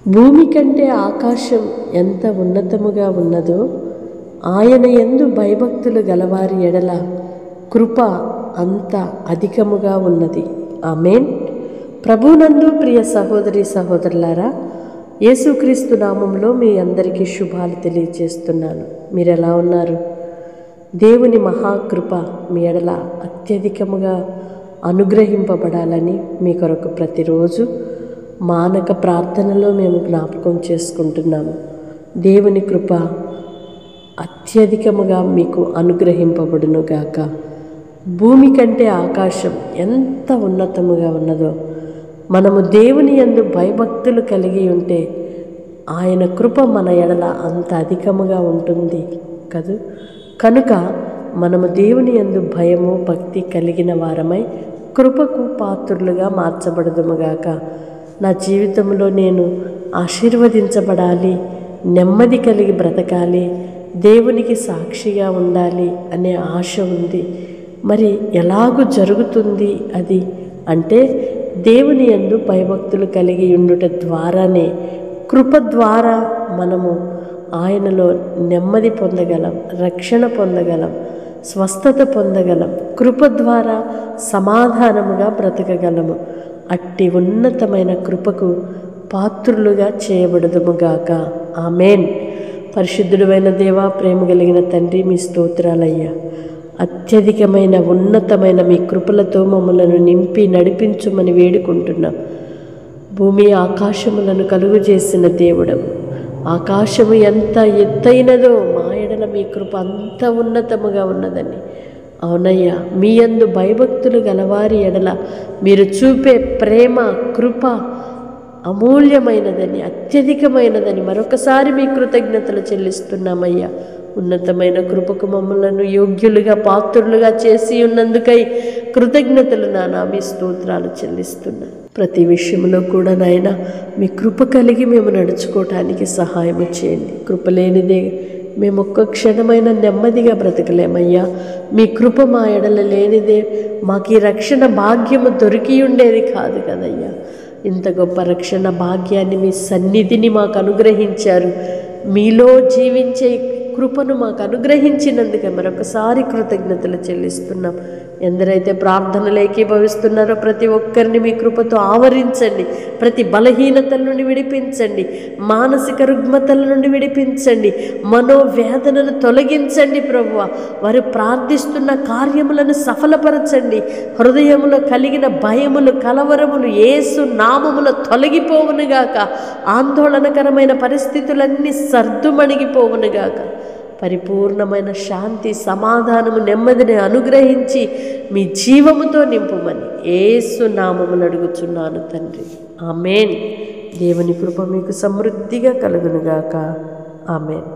భూమి కంటే ఆకాశం ఎంత ఉన్నతముగా ఉన్నదో ఆయన యందు భయభక్తులు గలవారి ఎడల కృప అంత అధికముగా ఉన్నది. ఆమేన్. ప్రభునందు ప్రియ సహోదరి సహోదరులారా, యేసుక్రీస్తు నామంలో మీ అందరికీ శుభాలు తెలియజేస్తున్నాను. మీరు ఎలా ఉన్నారు? దేవుని మహాకృప మీ ఎడల అత్యధికముగా అనుగ్రహింపబడాలని మీ కొరకు ప్రతిరోజు మానక ప్రార్థనలో మేము జ్ఞాపకం చేసుకుంటున్నాము. దేవుని కృప అత్యధికముగా మీకు అనుగ్రహింపబడునుగాక. భూమి కంటే ఆకాశం ఎంత ఉన్నతముగా ఉన్నదో మనము దేవుని యందు భయభక్తులు కలిగి ఉంటే ఆయన కృప మన ఎడల అంత అధికముగా ఉంటుంది కదూ. కనుక మనము దేవుని యందు భయము భక్తి కలిగిన వారమై కృపకు పాత్రులుగా మార్చబడదుముగాక. నా జీవితంలో నేను ఆశీర్వదించబడాలి, నెమ్మది కలిగి బ్రతకాలి, దేవునికి సాక్షిగా ఉండాలి అనే ఆశ ఉంది. మరి ఎలాగూ జరుగుతుంది అది అంటే దేవుని యందు భయభక్తులు కలిగి ఉండుట ద్వారానే, కృప ద్వారా మనము ఆయనలో నెమ్మది పొందగలం, రక్షణ పొందగలం, స్వస్థత పొందగలం, కృప ద్వారా సమాధానముగా బ్రతకగలము. అట్టి ఉన్నతమైన కృపకు పాత్రులుగా చేయబడదుముగాక. ఆమేన్. పరిశుద్ధుడైన దేవా, ప్రేమ కలిగిన తండ్రి, మీ స్తోత్రాలయ్యా. అత్యధికమైన ఉన్నతమైన మీ కృపలతో మమ్మలను నింపి నడిపించుమని వేడుకుంటున్నాం. భూమి ఆకాశములను కలుగు చేసిన దేవుడము, ఆకాశము ఎంత ఎత్తైనదో మా ఎడల మీ కృప అంత ఉన్నతముగా ఉన్నదని. అవునయ్యా, మీ యందు భయభక్తులు గలవారి ఎడల మీరు చూపే ప్రేమ కృప అమూల్యమైనదని, అత్యధికమైనదని మరొకసారి మీ కృతజ్ఞతలు చెల్లిస్తున్నామయ్యా. ఉన్నతమైన కృపకు మమ్మలను యోగ్యులుగా పాత్రులుగా చేసి ఉన్నందుకై కృతజ్ఞతలు నానా, మీ స్తోత్రాలు చెల్లిస్తున్నా. ప్రతి విషయంలో కూడా నాయన మీ కృప కలిగి మేము నడుచుకోవటానికి సహాయం చేయండి. కృప లేనిదే మేము ఒక్క క్షణమైన నెమ్మదిగా బ్రతకలేమయ్యా. మీ కృప మా ఎడల లేనిదే మాకు ఈ రక్షణ భాగ్యము దొరికి ఉండేది కాదు కదయ్యా. ఇంత గొప్ప రక్షణ భాగ్యాన్ని, మీ సన్నిధిని మాకు అనుగ్రహించారు. మీలో జీవించే కృపను మాకు అనుగ్రహించినందుకే మరొకసారి కృతజ్ఞతలు చెల్లిస్తున్నాం. ఎందరైతే ప్రార్థనలు ఏకీభవిస్తున్నారో ప్రతి ఒక్కరిని మీ కృపతో ఆవరించండి. ప్రతి బలహీనతల నుండి విడిపించండి, మానసిక రుగ్మతల నుండి విడిపించండి, మనోవేదనను తొలగించండి. ప్రభువా, వారు ప్రార్థిస్తున్న కార్యములను సఫలపరచండి. హృదయములో కలిగిన భయములు, కలవరములు యేసు నామములో తొలగిపోవునుగాక. ఆందోళనకరమైన పరిస్థితులన్నీ సర్దుమణిగిపోవునుగాక. పరిపూర్ణమైన శాంతి, సమాధానము, నెమ్మదిని అనుగ్రహించి మీ జీవముతో నింపుమని యేసు నామమును అడుగుచున్నాను తండ్రి. ఆమేన్. దేవుని కృప మీకు సమృద్ధిగా కలుగునుగాక. ఆమేన్.